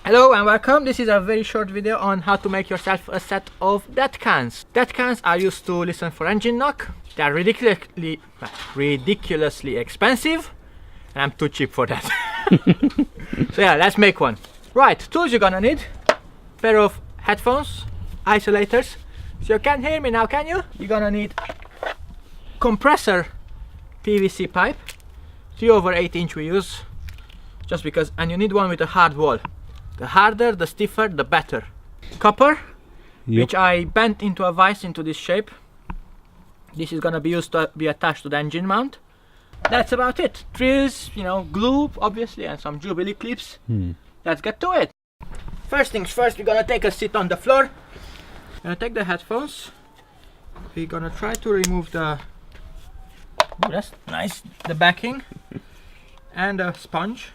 Hello and welcome. This is a very short video on how to make yourself a set of DET cans. DET cans are used to listen for engine knock. They are ridiculously expensive and I'm too cheap for that. So yeah, let's make one. Right, tools you're gonna need: pair of headphones, isolators. So you can't hear me now, can you? You're gonna need compressor PVC pipe, 3/8 we use, just because, and you need one with a hard wall. The harder, the stiffer, the better. Copper, which I bent into a vise into this shape. This is gonna be used to be attached to the engine mount. That's about it. Drills, you know, glue, obviously, and some Jubilee clips. Let's get to it. First things first, we're gonna take a seat on the floor. Gonna take the headphones. We're gonna try to remove the, oh, that's nice, the backing and the sponge.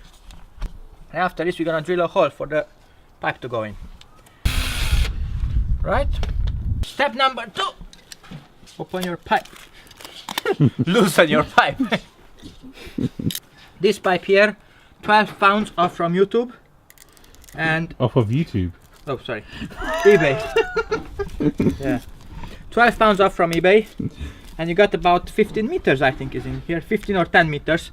And after this, we're gonna drill a hole for the pipe to go in. Right? Step number 2. Open your pipe. Loosen your pipe. This pipe here, 12 pounds off from YouTube. And off of YouTube? Oh, sorry. eBay. Yeah. 12 pounds off from eBay. And you got about 15 meters, I think, is in here. 15 or 10 meters,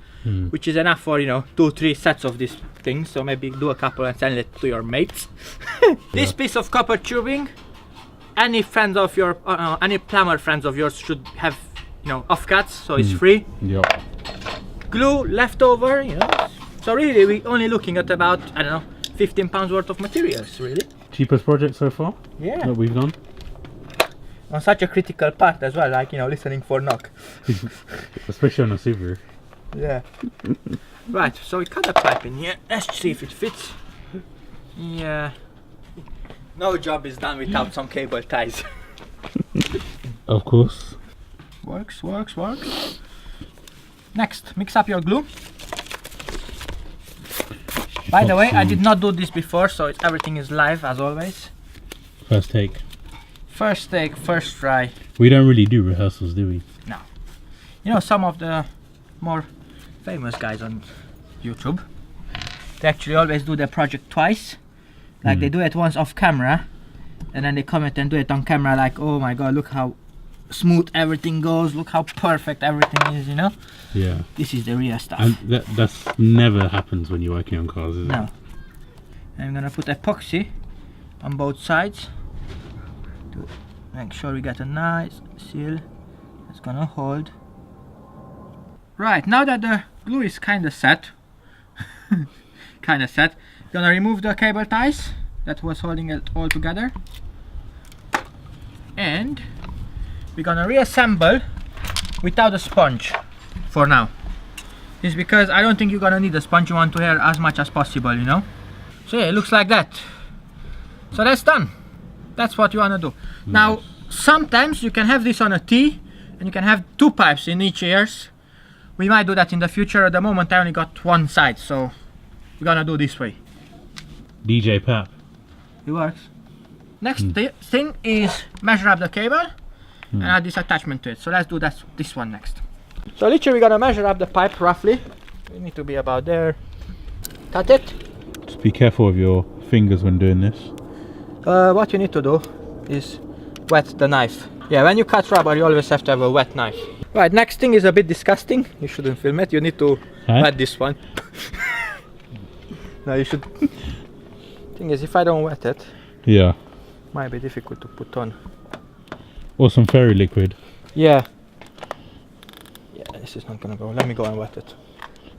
which is enough for, you know, 2-3 sets of these things. So maybe do a couple and send it to your mates. This piece of copper tubing, any friends of your, any plumber friends of yours should have, you know, offcuts, so it's free. Yep. Glue leftover, you know. So really, we're only looking at about, I don't know, 15 pounds worth of materials, really. Cheapest project so far? Yeah. That we've done? On such a critical part as well, like, you know, listening for knock. Especially on a Subaru. Yeah. Right, so we cut a pipe in here. Let's see if it fits. Yeah. No job is done without some cable ties. Of course. Works, works, works. Next, mix up your glue. By the way, I did not do this before, so everything is live as always. First take. First take, first try. We don't really do rehearsals, do we? No. You know, some of the more famous guys on YouTube, they actually always do their project twice. Like they do it once off camera, and then they comment and do it on camera like, oh my god, look how smooth everything goes, look how perfect everything is, you know? Yeah. This is the real stuff. And that's never happens when you're working on cars, is it? No. And I'm gonna put epoxy on both sides to make sure we get a nice seal that's gonna hold. Right, now that the glue is kinda set, gonna remove the cable ties that was holding it all together, and we're gonna reassemble without a sponge for now. This is because I don't think you're gonna need a sponge. You want to air as much as possible, you know. So yeah, it looks like that. So that's done. That's what you wanna do. Nice. Now sometimes you can have this on a T and you can have 2 pipes in each ears. We might do that in the future. At the moment I only got one side, so we're gonna do this way. DJ Pap. It works. Next thing is measure up the cable and add this attachment to it. So let's do this one next. So literally we're gonna measure up the pipe roughly. We need to be about there. Cut it. Just be careful of your fingers when doing this. What you need to do is wet the knife. Yeah, when you cut rubber you always have to have a wet knife. Right, next thing is a bit disgusting. You shouldn't film it. You need to wet this one. No, you should. Thing is, if I don't wet it, yeah, might be difficult to put on. Or some fairy liquid. Yeah. Yeah, this is not gonna go. Let me go and wet it.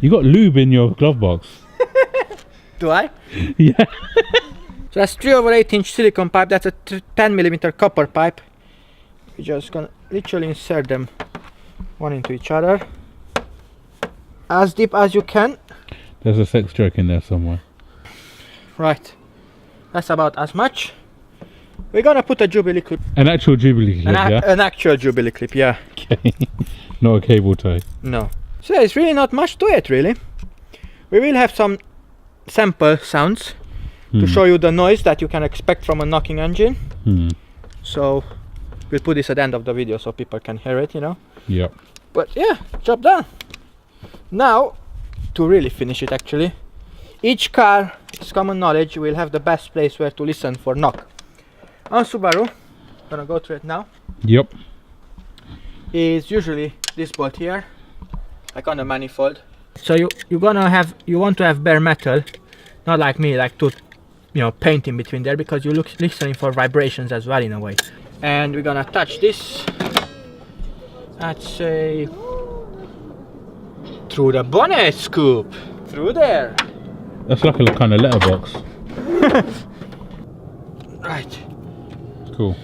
You got lube in your glove box. Do I? Yeah. So that's 3/8 silicone pipe. That's a 10mm copper pipe. We're just gonna literally insert them one into each other, as deep as you can. There's a sex joke in there somewhere. Right. That's about as much. We're gonna put a Jubilee clip. An actual Jubilee clip, yeah? An actual Jubilee clip, yeah. Okay. Not a cable tie. No. So it's really not much to it, really. We will have some sample sounds to show you the noise that you can expect from a knocking engine. So we'll put this at the end of the video so people can hear it, you know. Yep. But yeah, job done. Now, to really finish it actually, each car it's common knowledge, we'll have the best place where to listen for knock. On Subaru, gonna go through it now, Yep. is usually this bolt here, like on the manifold. So you want to have bare metal, not like me, like to paint in between there, because you're listening for vibrations as well in a way. And we're gonna touch this, let's say, through the bonnet scoop, through there. That's like a kind of letterbox. Right. Cool.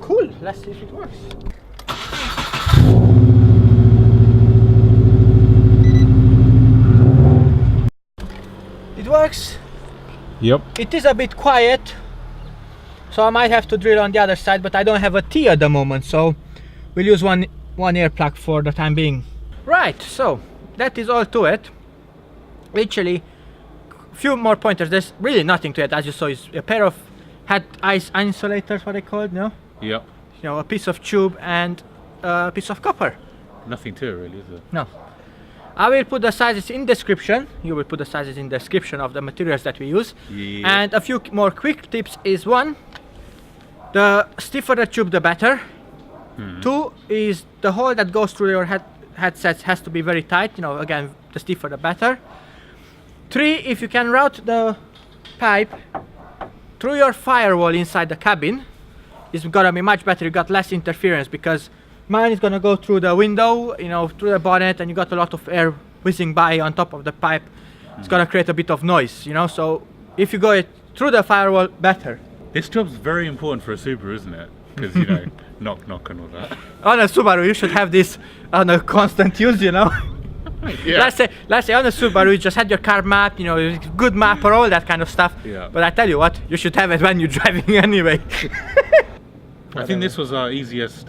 Cool, let's see if it works. It works. Yep. It is a bit quiet, so I might have to drill on the other side, but I don't have a T at the moment, so we'll use one ear plug for the time being. Right, so that is all to it. Literally, few more pointers. There's really nothing to it, as you saw. Is a pair of head ice insulators, what they called, no? Yep. A piece of tube and a piece of copper. Nothing to it really, is there? No. I will put the sizes in description. You will put the sizes in description of the materials that we use. Yeah. And a few more quick tips is: one, the stiffer the tube, the better. Two is the hole that goes through your headsets has to be very tight. Again, the stiffer the better. Three, if you can route the pipe through your firewall inside the cabin, it's gonna be much better. You got less interference, because mine is gonna go through the window, through the bonnet, and you got a lot of air whizzing by on top of the pipe. It's gonna create a bit of noise, so if you go it through the firewall, better. This job's very important for a Subaru, isn't it? Because knock knock and all that. On a Subaru, you should have this on a constant use, Yeah. Let's say on a Subaru, you just had your car map, good map or all that kind of stuff. Yeah. But I tell you what, you should have it when you're driving anyway. I think this was our easiest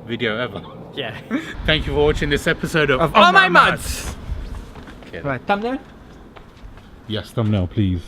video ever. Yeah. Thank you for watching this episode of All My Muds. Okay. Right, thumbnail. Yes, thumbnail, please.